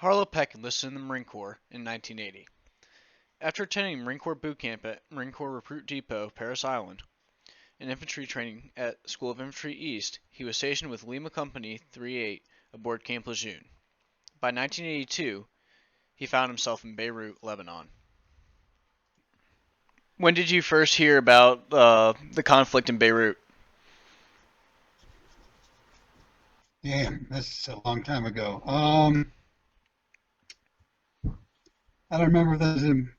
Harlow Peck enlisted in the Marine Corps in 1980. After attending Marine Corps boot camp at Marine Corps Recruit Depot, Parris Island, and infantry training at School of Infantry East, he was stationed with Lima Company 38 aboard Camp Lejeune. By 1982, he found himself in Beirut, Lebanon. When did you first hear about the conflict in Beirut? Damn, that's a long time ago. I don't remember if that was in.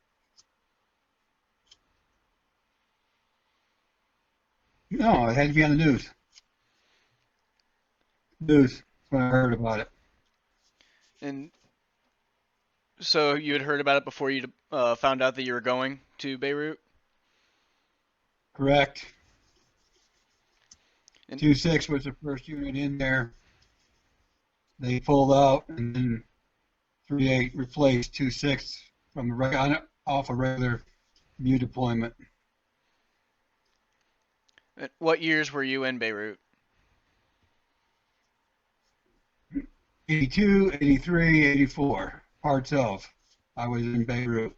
No, it had to be on the news. News. That's when I heard about it. And so you had heard about it before you found out that you were going to Beirut? Correct. And 2-6 was the first unit in there. They pulled out, and then 3-8 replaced 2-6 from off a regular MU deployment. what years were you in Beirut? 82, 83, 84. Parts of. I was in Beirut.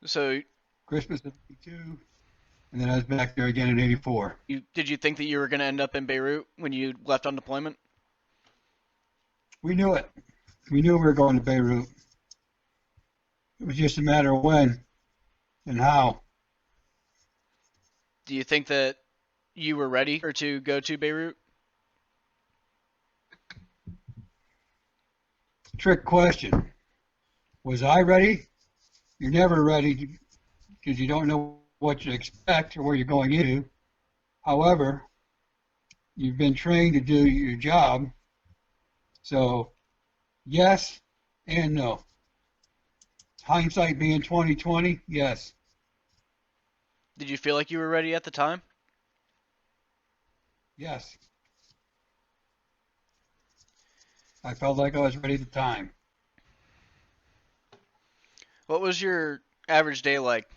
So Christmas of 82, and then I was back there again in 84. did you think that you were going to end up in Beirut when you left on deployment? We knew it. We knew we were going to Beirut. It was just a matter of when and how. Do you think that you were ready or to go to Beirut? Trick question. Was I ready? You're never ready because you don't know what to expect or where you're going into. However, you've been trained to do your job. So, yes and no. Hindsight being 2020, yes. Did you feel like you were ready at the time? Yes. I felt like I was ready at the time. What was your average day like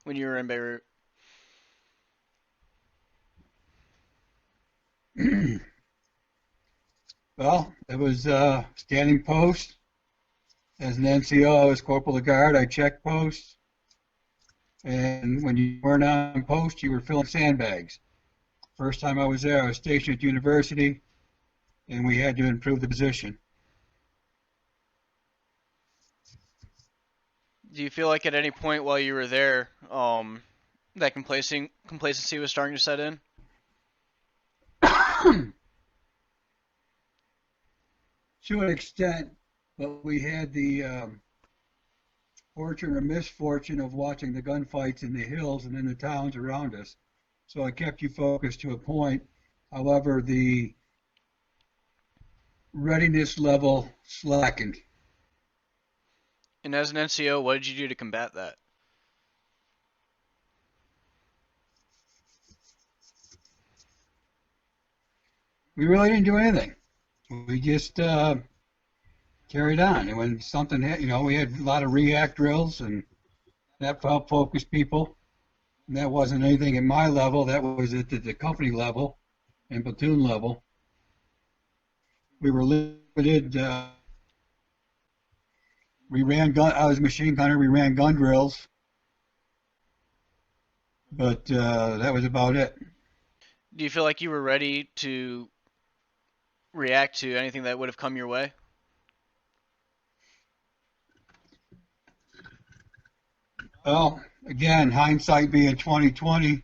when you were in Beirut? Well, it was standing post. As an NCO, I was corporal of guard. I checked posts. And when you weren't on post, you were filling sandbags. First time I was there, I was stationed at university, and we had to improve the position. Do you feel like at any point while you were there, that complacency was starting to set in? To an extent, but we had the fortune or misfortune of watching the gunfights in the hills and in the towns around us. So it kept you focused to a point. However, the readiness level slackened. And as an NCO, what did you do to combat that? We really didn't do anything. We just carried on. And when something hit, we had a lot of react drills, and that helped focus people. And that wasn't anything at my level. That was at the company level and platoon level. We were limited. I was a machine gunner. We ran gun drills. But that was about it. Do you feel like you were ready to react to anything that would have come your way? Well, again, hindsight being 2020,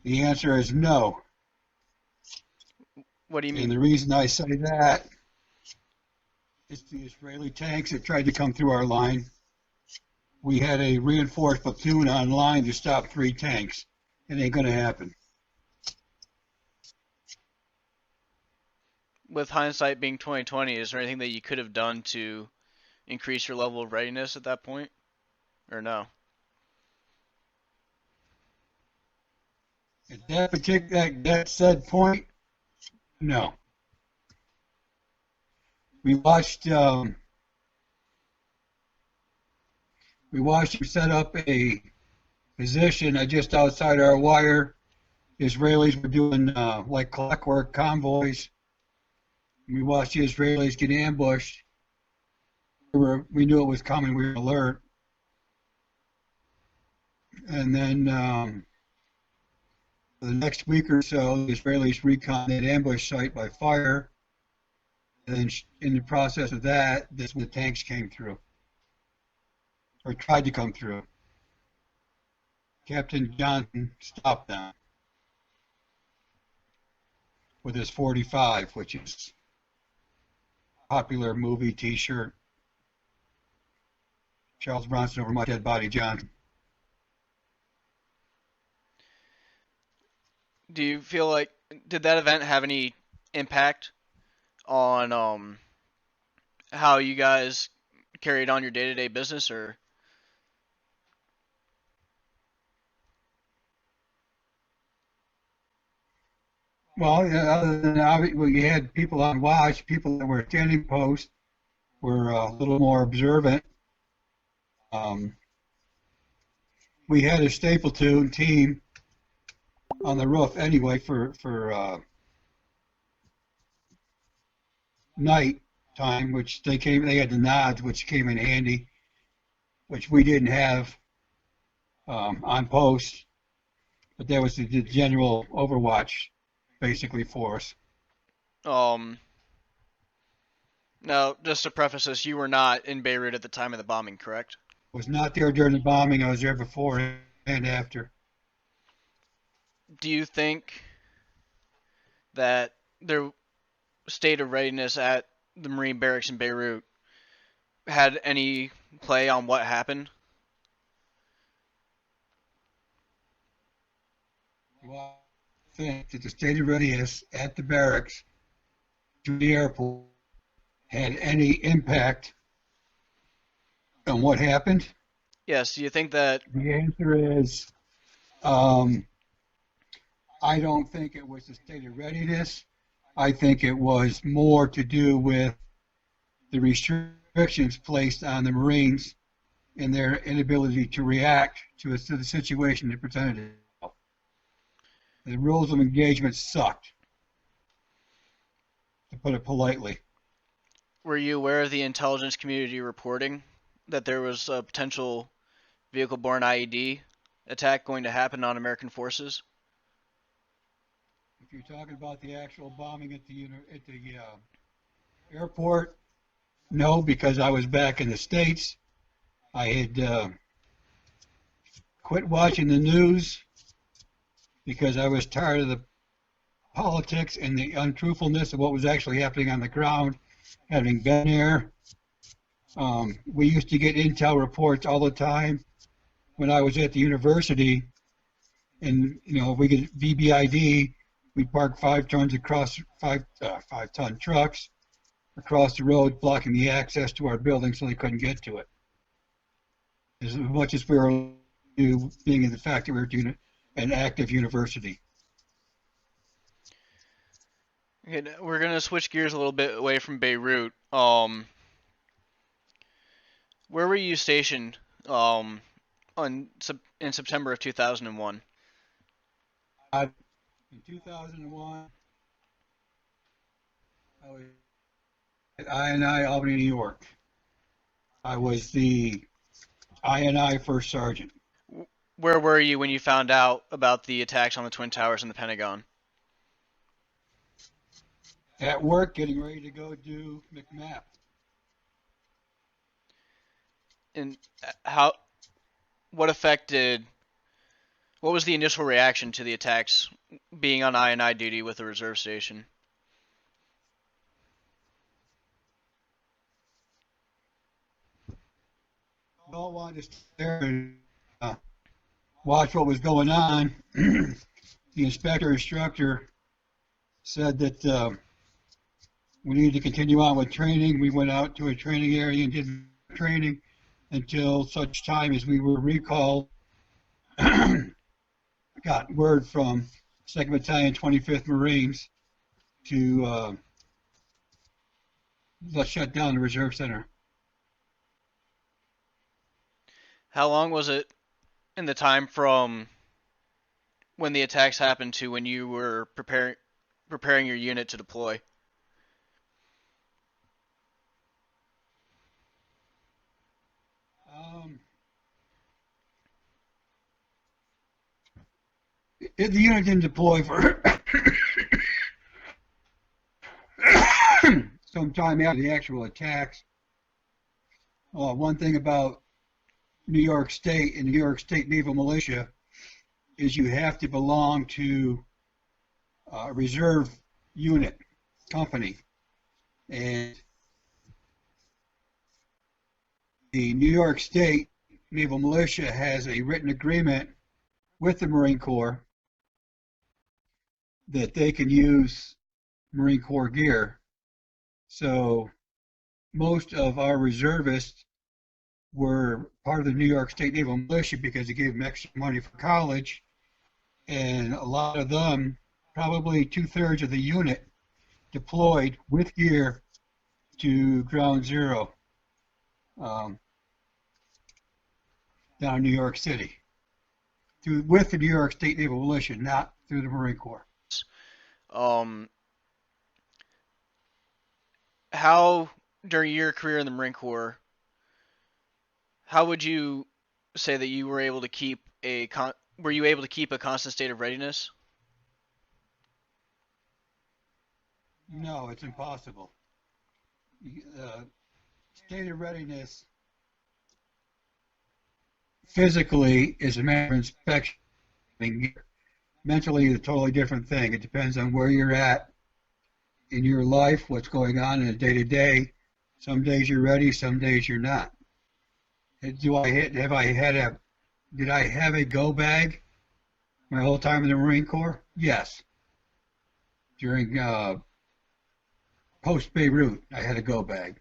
the answer is no. What do you mean? And the reason I say that is the Israeli tanks that tried to come through our line. We had a reinforced platoon on line to stop 3 tanks. It ain't going to happen. With hindsight being 2020, is there anything that you could have done to increase your level of readiness at that point? Or no? At that particular, that said point, no. We watched him set up a position just outside our wire. The Israelis were doing like clockwork convoys We watched the Israelis get ambushed. We knew it was coming. We were alert. And then for the next week or so, the Israelis recon that ambush site by fire. And then in the process of that, that's when the tanks came through, or tried to come through. Captain Johnson stopped them with his 45, which is a popular movie T-shirt. Charles Bronson over my dead body, Johnson. Do you feel like did that event have any impact on how you guys carried on your day-to-day business, or Well, other than we had people on watch, people that were standing post were a little more observant. Um, we had a Stapleton team on the roof anyway for night time, which they had the nods, which came in handy, which we didn't have on post, but that was the general overwatch basically for us. um now just to preface this, you were not in Beirut at the time of the bombing, correct? I was not there during the bombing. I was there before and after. Do you think that their state of readiness at the Marine barracks in Beirut had any play on what happened? Well, I think that the state of readiness at the barracks to the airport had any impact on what happened? Yes, do you think that The answer is um, I don't think it was the state of readiness. I think it was more to do with the restrictions placed on the Marines and their inability to react to the situation that presented itself. The rules of engagement sucked, to put it politely. were you aware of the intelligence community reporting that there was a potential vehicle-borne IED attack going to happen on American forces? If you're talking about the actual bombing at the airport, no, because I was back in the States. I had quit watching the news because I was tired of the politics and the untruthfulness of what was actually happening on the ground, having been there. We used to get intel reports all the time when I was at the university, and we get VBID. We'd park 5 tons across 5 ton trucks across the road, blocking the access to our building so they couldn't get to it. As much as we were being in the fact that we were doing an active university. Okay, we're gonna switch gears a little bit away from Beirut. Where were you stationed on in September of 2001? In 2001, I was at INI Albany, New York. I was the INI First Sergeant. Where were you when you found out about the attacks on the Twin Towers and the Pentagon? At work, getting ready to go do McMap. And how? What affected? What was the initial reaction to the attacks being on INI duty with the reserve station? We all wanted to stay there and watch what was going on. The instructor said that we needed to continue on with training. We went out to a training area and did training until such time as we were recalled. Got word from 2nd Battalion, 25th Marines to let's shut down the reserve center. How long was it in the time from when the attacks happened to when you were preparing your unit to deploy? the unit didn't deploy for some time after the actual attacks. One thing about New York State and the New York State Naval Militia is you have to belong to a reserve unit company. And the New York State Naval Militia has a written agreement with the Marine Corps that they can use Marine Corps gear. So most of our reservists were part of the New York State Naval Militia because they gave them extra money for college, and a lot of them, probably 2/3 of the unit, deployed with gear to Ground Zero down in New York City, with the New York State Naval Militia, not through the Marine Corps. Um, how during your career in the Marine Corps, how would you say that you were able to keep were you able to keep a constant state of readiness? No, it's impossible. State of readiness physically is a matter of inspection. Mentally, it's a totally different thing. It depends on where you're at in your life, what's going on in a day to day. Some days you're ready, some days you're not. Did I have a go bag my whole time in the Marine Corps? Yes. During post Beirut, I had a go bag.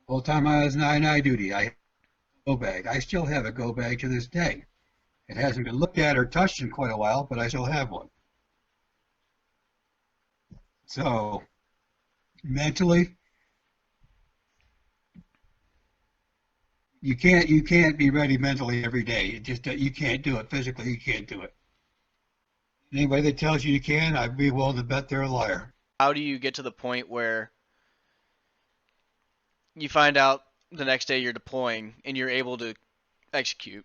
The whole time I was in I duty, I had a go bag. I still have a go bag to this day. It hasn't been looked at or touched in quite a while, but I still have one. So mentally, you can't be ready mentally every day. You can't do it physically. You can't do it. Anybody that tells you you can, I'd be willing to bet they're a liar. How do you get to the point where you find out the next day you're deploying and you're able to execute?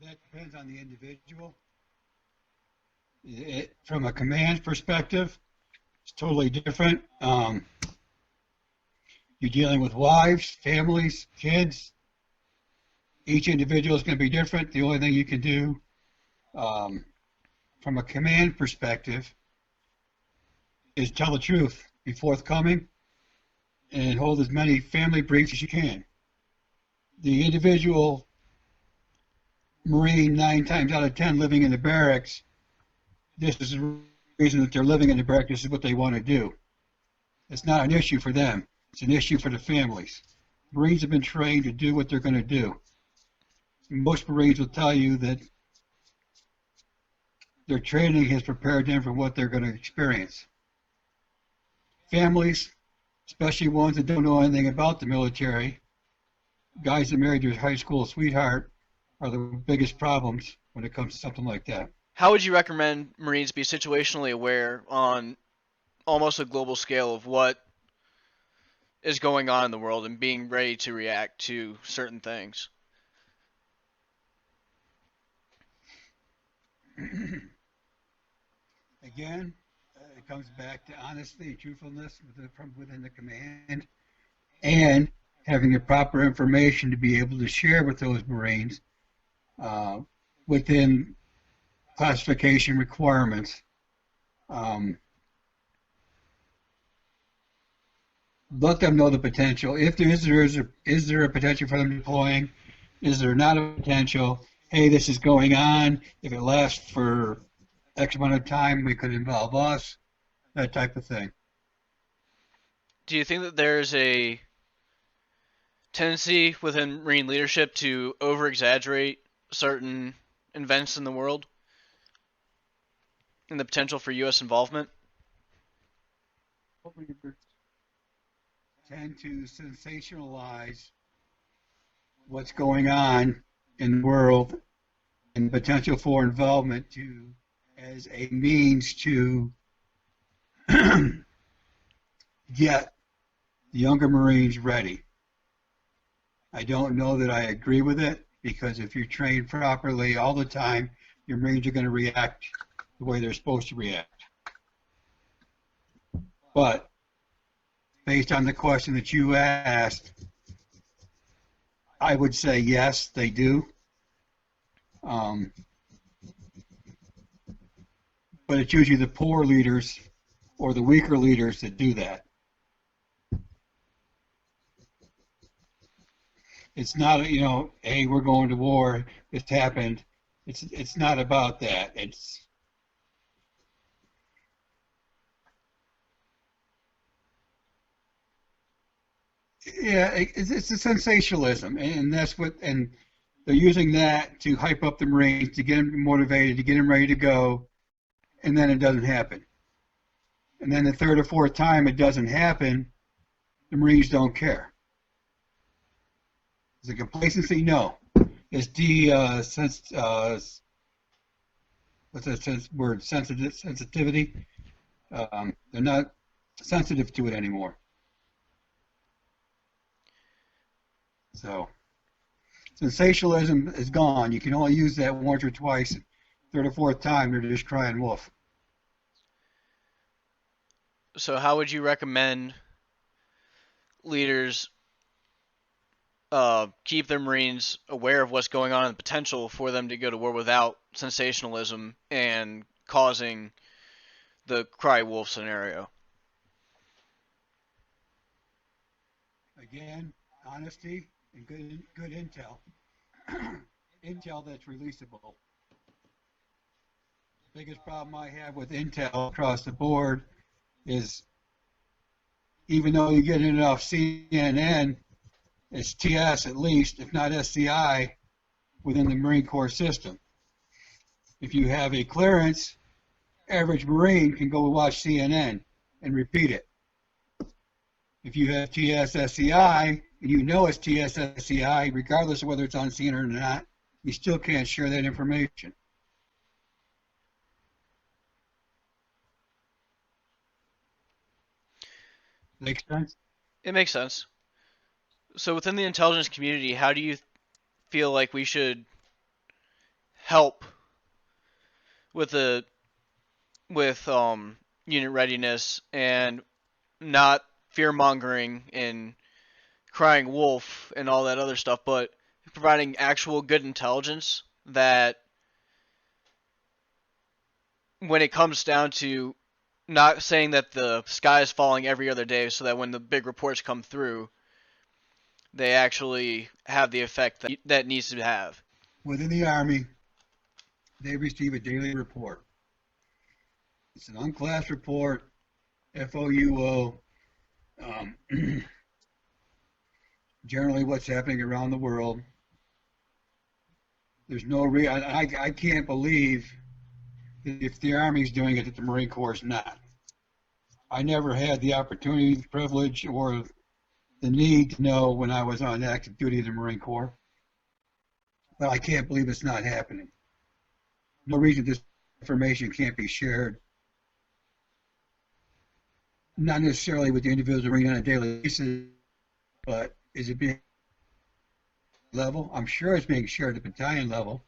That depends on the individual. From a command perspective, it's totally different. You're dealing with wives, families, kids. Each individual is going to be different. The only thing you can do from a command perspective is tell the truth, be forthcoming, and hold as many family briefs as you can. The individual Marine, 9 times out of 10, living in the barracks, this is the reason that they're living in the barracks. This is what they want to do. It's not an issue for them. It's an issue for the families. Marines have been trained to do what they're going to do. Most Marines will tell you that their training has prepared them for what they're going to experience. Families, especially ones that don't know anything about the military, guys that married their high school sweetheart, are the biggest problems when it comes to something like that. How would you recommend Marines be situationally aware on almost a global scale of what is going on in the world and being ready to react to certain things? Again, it comes back to honesty and truthfulness from within the command, and having the proper information to be able to share with those Marines within classification requirements. Let them know the potential. If there is there a potential for them deploying? Is there not a potential? Hey, this is going on. If it lasts for X amount of time, we could involve us. That type of thing. Do you think that there's a tendency within Marine leadership to over-exaggerate certain events in the world and the potential for U.S. involvement? Tend to sensationalize what's going on in the world and potential for involvement as a means to get the younger Marines ready. I don't know that I agree with it because if you're trained properly all the time, your Marines are going to react the way they're supposed to react. But based on the question that you asked, I would say yes, they do. Um, but it's usually the poor leaders or the weaker leaders that do that. It's not, hey, we're going to war. This happened. It's not about that. It's a sensationalism, and that's what, and they're using that to hype up the Marines to get them motivated, to get them ready to go, and then it doesn't happen. And then the third or fourth time it doesn't happen, the Marines don't care. Is it complacency? No. It's what's that word? Sensitivity. They're not sensitive to it anymore. So sensationalism is gone. You can only use that once or twice. Third or fourth time, they're just crying wolf. So how would you recommend leaders keep their Marines aware of what's going on and the potential for them to go to war without sensationalism and causing the cry wolf scenario? Again, honesty and good intel. Intel that's releasable. The biggest problem I have with intel across the board is even though you get enough CNN, it's TS at least, if not SCI, within the Marine Corps system. If you have a clearance, average Marine can go watch CNN and repeat it. If you have TS-SCI, and you know it's TS-SCI, regardless of whether it's on CNN or not, you still can't share that information. Make sense? It makes sense. So within the intelligence community, how do you feel like we should help with the with unit readiness and not fear mongering and crying wolf and all that other stuff, but providing actual good intelligence that when it comes down to not saying that the sky is falling every other day so that when the big reports come through, they actually have the effect that needs to have. Within the Army, they receive a daily report. It's an unclassed report, FOUO, um, generally what's happening around the world. There's no I can't believe that if the Army's doing it, that the Marine Corps is not. I never had the opportunity, the privilege, or the need to know when I was on active duty of the Marine Corps, but I can't believe it's not happening. No reason this information can't be shared, not necessarily with the individual Marine on a daily basis, but is it being level? I'm sure it's being shared at the battalion level,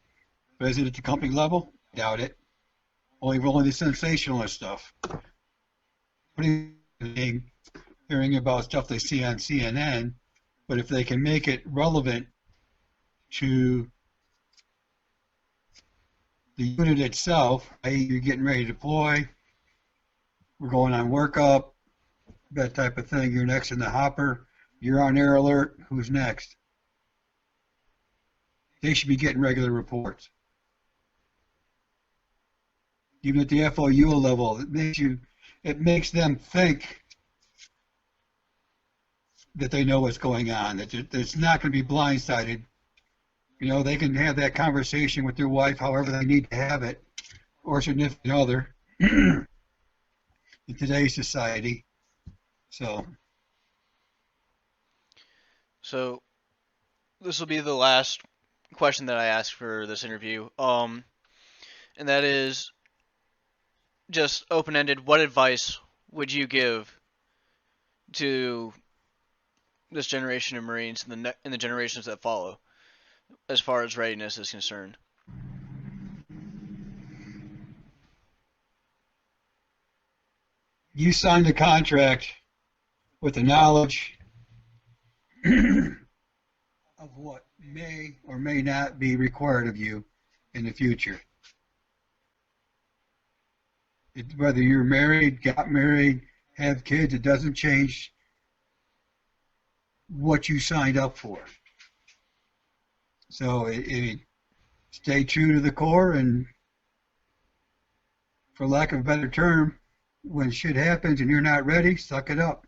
but is it at the company level? Doubt it. Only the sensationalist stuff. Hearing about stuff they see on CNN, but if they can make it relevant to the unit itself, hey, you're getting ready to deploy, we're going on workup, that type of thing, you're next in the hopper, you're on air alert, who's next? They should be getting regular reports. Even at the FOU level, it makes them think that they know what's going on, that it's not going to be blindsided. They can have that conversation with their wife however they need to have it, or significant other in today's society. So this will be the last question that I ask for this interview. And that is just open-ended. What advice would you give to this generation of Marines and the generations that follow, as far as readiness is concerned. You signed a contract with the knowledge of what may or may not be required of you in the future. Whether you're married, got married, have kids, it doesn't change what you signed up for. So stay true to the core, and for lack of a better term, when shit happens and you're not ready, suck it up.